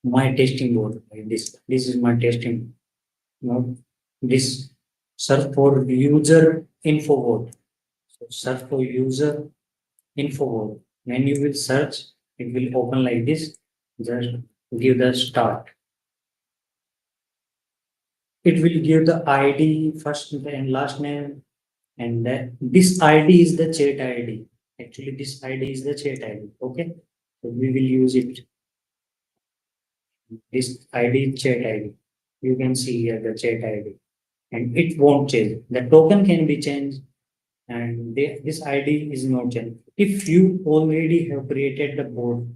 my testing board. Like this is my testing. No, this search for user info board. So search for user info board. When you will search, it will open like this. Just give the start. It will give the ID, first and last name, and this ID is the chat ID. Actually, this ID is the chat ID. Okay, so we will use it. This ID is chat ID. You can see here the chat ID, and it won't change. The token can be changed, and this ID is not changed. If you already have created the board,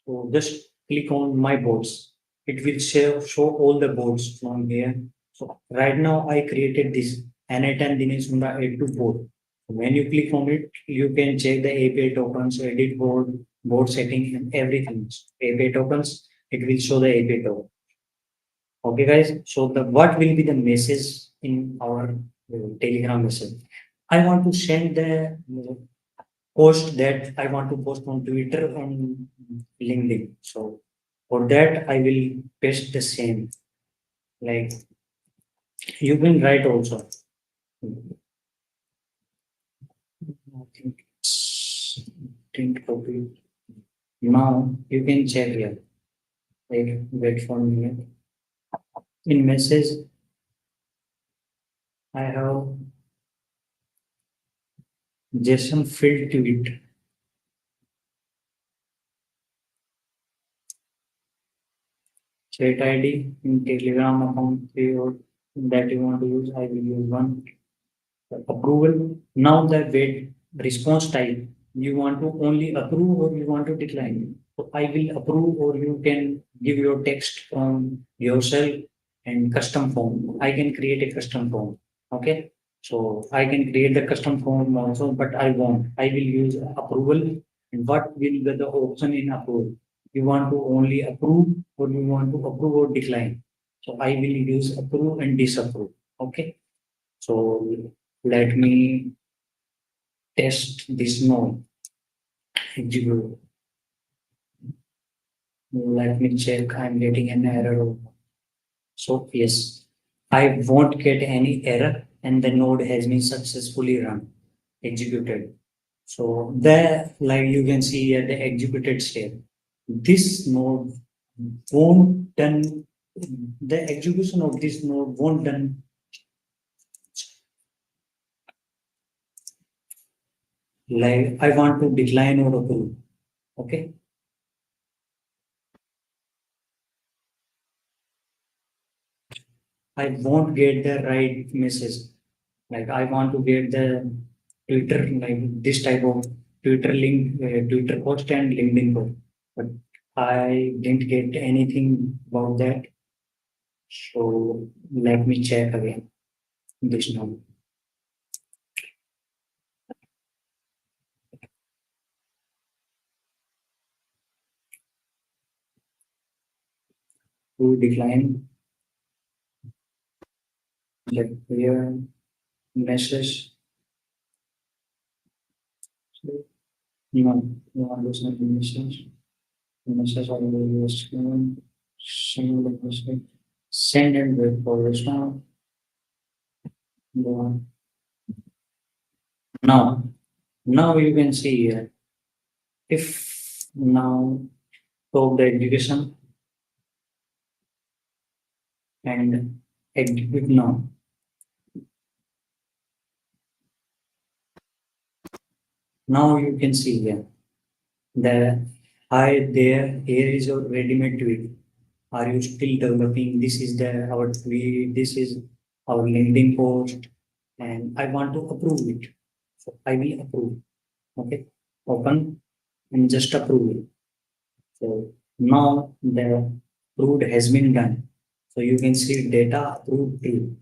so just click on my boards. It will show all the boards from here. So right now I created this N8n Dinesh Munda A2 board. When you click on it, you can check the API tokens, edit board, board setting, and everything. API tokens, it will show the API token. Okay, guys. So the what will be the message in our Telegram message? I want to send the post that I want to post on Twitter and LinkedIn. So for that, I will paste the same. Like you can write also. I think it's didn't copy. Now you can check here. Like wait for me. In message, I have JSON field tweet. Chat ID in Telegram account or that you want to use, I will use one. Approval. Now the wait response type. You want to only approve or you want to decline. So I will approve or you can give your text from yourself and custom form. I can create a custom form. Okay. So I can create the custom form also, but I won't. I will use approval. And what will be the option in approval? You want to only approve or you want to approve or decline. So I will use approve and disapprove. Okay. So let me test this node. Execute. Let me check. I'm getting an error. So yes, I won't get any error and the node has been successfully run, executed. So there, like you can see here, the executed step. This node won't done, the execution of this node won't done. Like I want to decline or approve. Okay. I won't get the right message. Like I want to get the Twitter, like this type of Twitter link, Twitter post and LinkedIn post. But I didn't get anything about that. So let me check again this now. To decline, like here message. So, you want to send a message. Message always send the message. Send and wait for response. Go on. Now, now you can see here. If now stop the execution and execute now. Now you can see here the hi there, here is your ready-made tweet. Are you still developing? This is the our tweet, this is our LinkedIn post, and I want to approve it. So I will approve. Okay. Open and just approve it. So now the approved has been done. So you can see data approved true.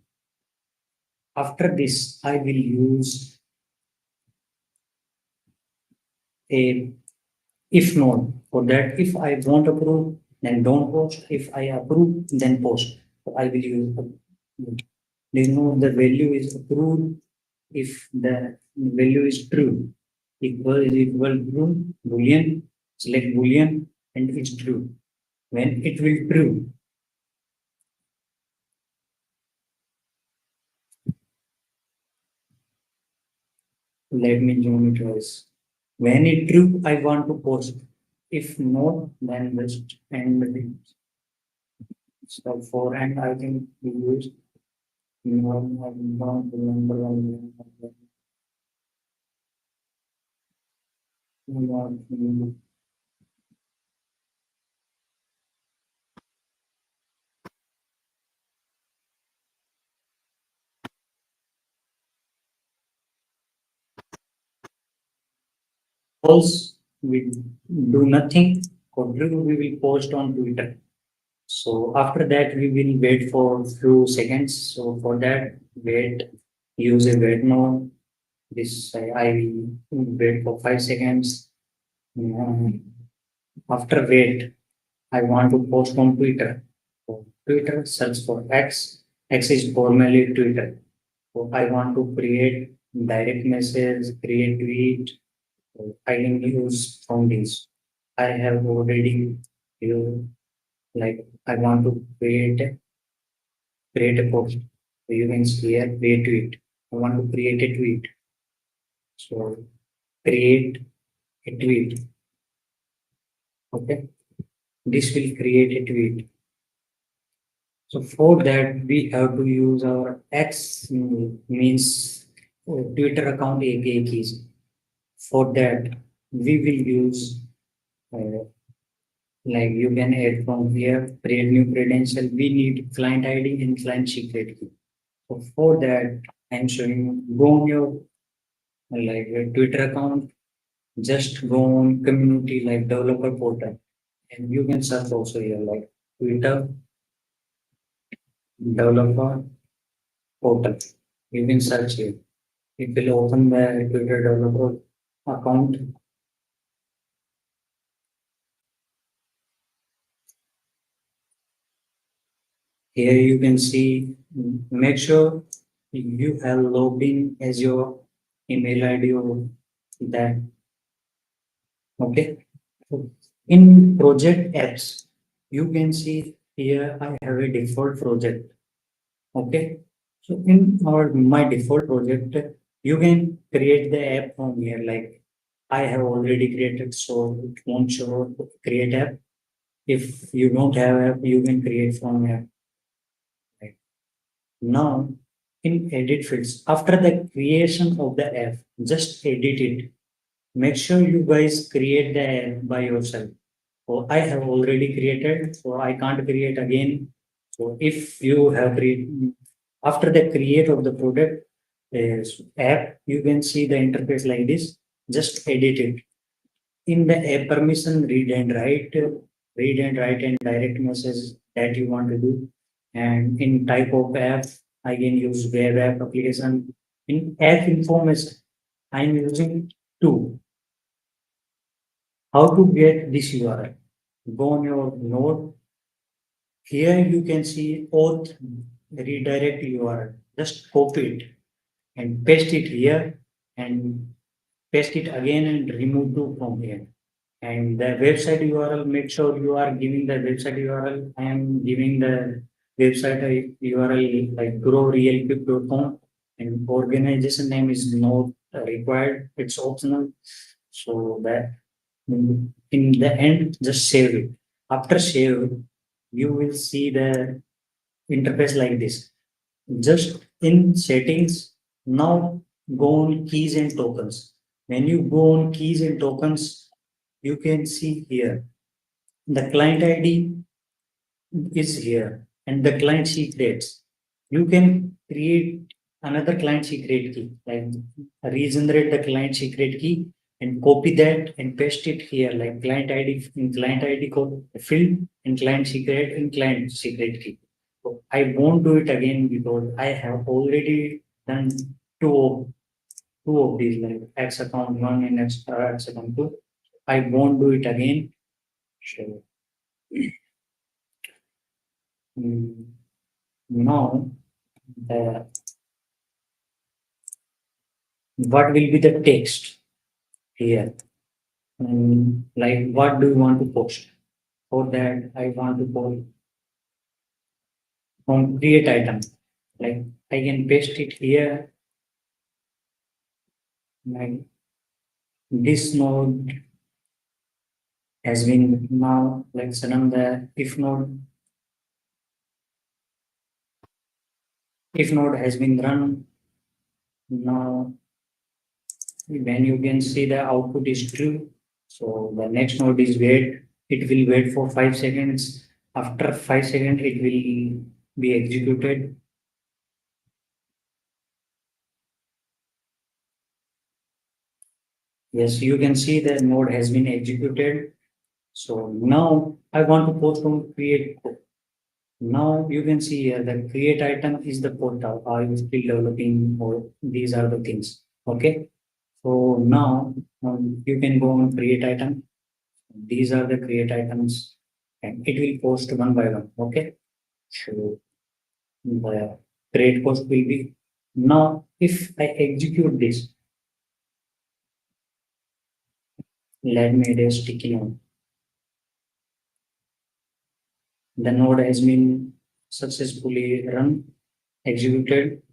After this, I will use a if node. For that, if I won't approve, then don't post. If I approve, then post. So I will use you know the value is approved if the value is true. Equal is equal to boolean, select boolean and it's true. When it will true, let me zoom it twice. When it true, I want to post. If not, then just end the so for and I think we use one I don't remember one. False, we do nothing. For true, we will post on Twitter. So after that, we will wait for few seconds. So for that, wait, use a wait mode. This I will wait for 5 seconds. Um, After wait, I want to post on Twitter. So Twitter, search for X. X is formerly Twitter. So I want to create direct message, create tweet. So I can use from this. I have already used like I want to create a post. So you can see here create tweet. I want to create a tweet. So create a tweet. Okay. This will create a tweet. So for that, we have to use our X means Twitter account API keys. For that, we will use uh, like you can add from here, create new credential. We need client ID and client secret key. So for that, I'm showing go on your like Twitter account, just go on community like developer portal, and you can search also here like Twitter developer portal. You can search here. It will open the Twitter developer account. Here you can see, make sure you have logged in as your email ID or that. Okay. So in project apps, you can see here I have a default project. Okay. So in my default project, you can create the app from here. Like I have already created, so it won't show create app. If you don't have app, you can create from here. Right. Now in edit fields, after the creation of the app, just edit it. Make sure you guys create the app by yourself. So I have already created, so I can't create again. So if you have after the create of the product app, you can see the interface like this. Just edit it. In the app permission, read and write and direct message that you want to do. And in type of app, I can use web app application. In app information, I'm using two. How to get this URL? Go on your node. Here you can see auth redirect URL. Just copy it and paste it here and paste it again and remove to from here. And the website URL, make sure you are giving the website URL. I am giving the website URL like growrealquick.com, and organization name is not required, it's optional. So that in the end, just save it. After save, you will see the interface like this. Just in settings, now go on keys and tokens. When you go on keys and tokens, you can see here the client ID is here and the client secrets. You can create another client secret key, like regenerate the client secret key and copy that and paste it here, like client ID in client ID code field and client secret in client secret key. So I won't do it again because I have already done two of these, like X account one and X account two. I won't do it again. So mm, now the what will be the text here? Like what do you want to post? For that, I want to post from create item. Like I can paste it here. Like this node has been now like sudden the if node has been run now. When you can see the output is true, so the next node is wait. It will wait for 5 seconds. After 5 seconds, it will be executed. Yes, you can see the node has been executed. So now I want to post on create code. Now you can see here the create item is the portal. Are you still developing or these are the things? Okay. So now you can go on create item. These are the create items and it will post one by one. Okay. So the create post will be now if I execute this, let me add a sticky note. The node has been successfully run, executed.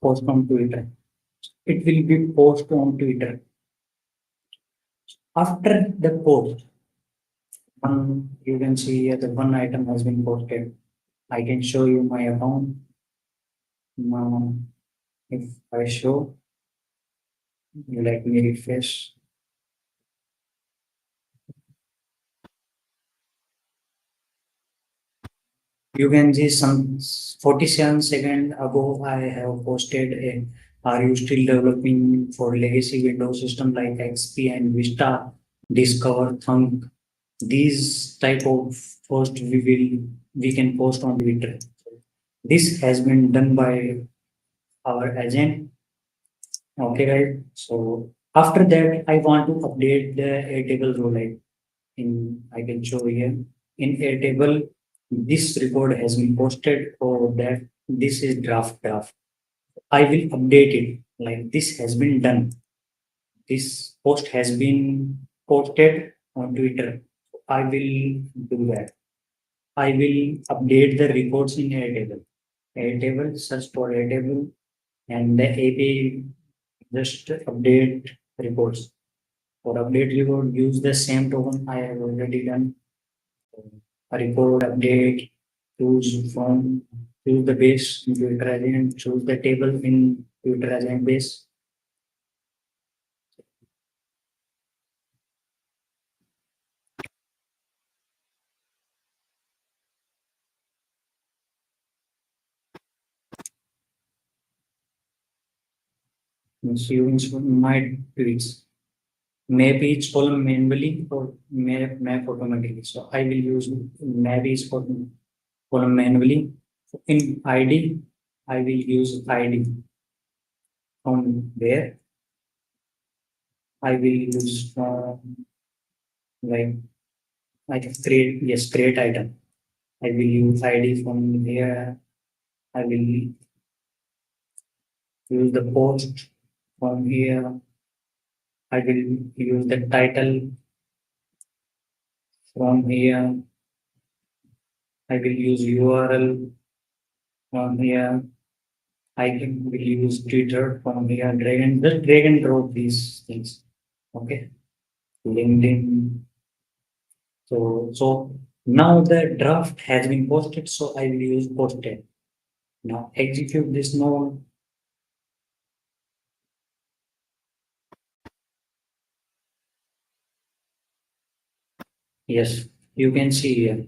Post on Twitter. It will be post on Twitter. After the post, you can see here the one item has been posted. I can show you my account. Now, if I show, let me refresh. You can see some 47 seconds ago, I have posted a are you still developing for legacy Windows system like XP and Vista, Discover, Thunk? These type of post we can post on Twitter. This has been done by our agent. Okay, guys. So After that, I want to update the Airtable row like I can show here. In Airtable, this record has been posted or that this is draft. I will update it like this has been done. This post has been posted on Twitter. I will do that. I will update the records in Airtable. Airtable, search for Airtable, and the API just update reports. For update report, use the same token I have already done. A report update, choose the base in Twitter agent, choose the table in Twitter agent base. Means you install my tweets. Maybe it's column manually or map automatically. So I will use maybe it's for column manually. So in ID, I will use ID from there. I will use like I can create yes create item. I will use ID from here. I will use the post from here. I will use the title from here. I will use URL from here. I can will use Twitter from here. Drag and drop these things. Okay. LinkedIn. So now the draft has been posted. So I will use posted. Now execute this node. Yes, you can see here.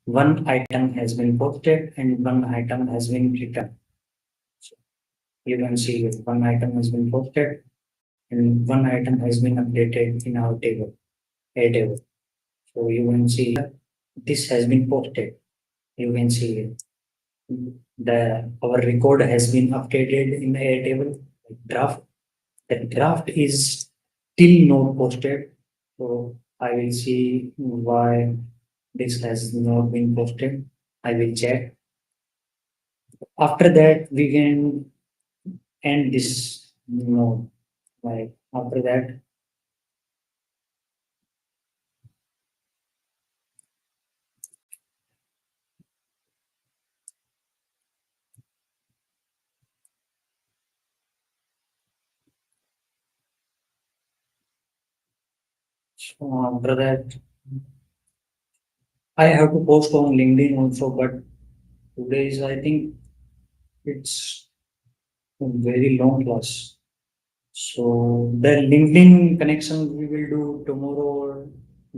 One item has been posted and one item has been returned. So you can see here, one item has been posted and one item has been updated in our table, a table. So you can see here, this has been posted. You can see here, the our record has been updated in a table draft. The draft is still not posted. So I will see why this has not been posted. I will check. After that, we can end this node. Like after that, after that, I have to post on LinkedIn also. But today is, I think, it's a very long class. So the LinkedIn connection we will do tomorrow or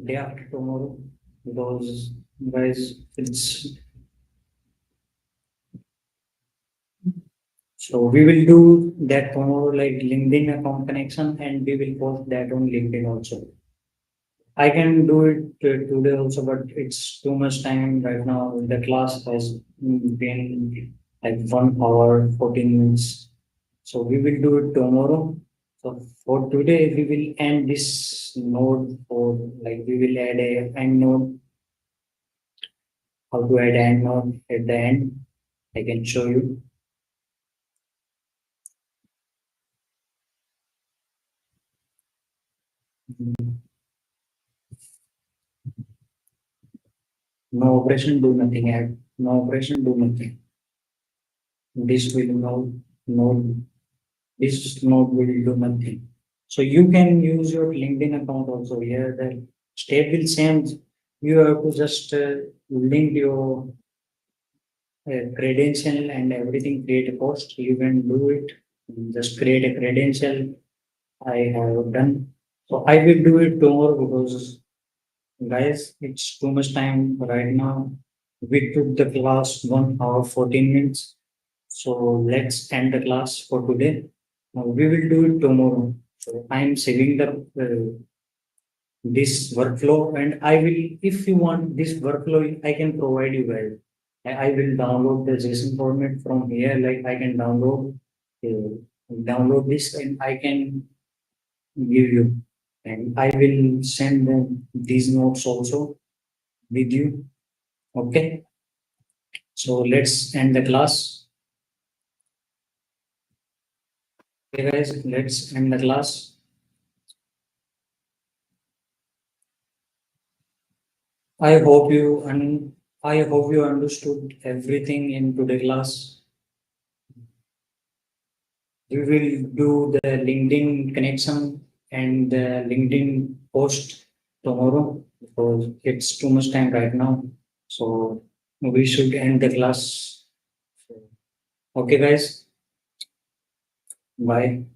day after tomorrow because guys, it's so we will do that tomorrow like LinkedIn account connection and we will post that on LinkedIn also. I can do it today also, but it's too much time right now. The class has been like 1 hour, 14 minutes. So we will do it tomorrow. So for today, we will end this node for like we will add a end node. How to add end node at the end? I can show you. No operation, do nothing. Add no operation, do nothing. This will no this node will do nothing. So you can use your LinkedIn account also here. The step will same. You have to just link your credential and everything. Create a post. You can do it. Just create a credential. I have done. So I will do it tomorrow because guys, it's too much time right now. We took the class 1 hour 14 minutes. So let's end the class for today. We will do it tomorrow. So I'm saving the this workflow and I will, if you want this workflow, I can provide you guys. I will download the JSON format from here. Like I can download this and I can give you, and I will send them these notes also with you. Okay, so let's end the class. Okay, guys, let's end the class. I hope you and I hope you understood everything in today's class. We will do the LinkedIn connection and the LinkedIn post tomorrow because it's too much time right now. So we should end the class. Okay, guys. Bye.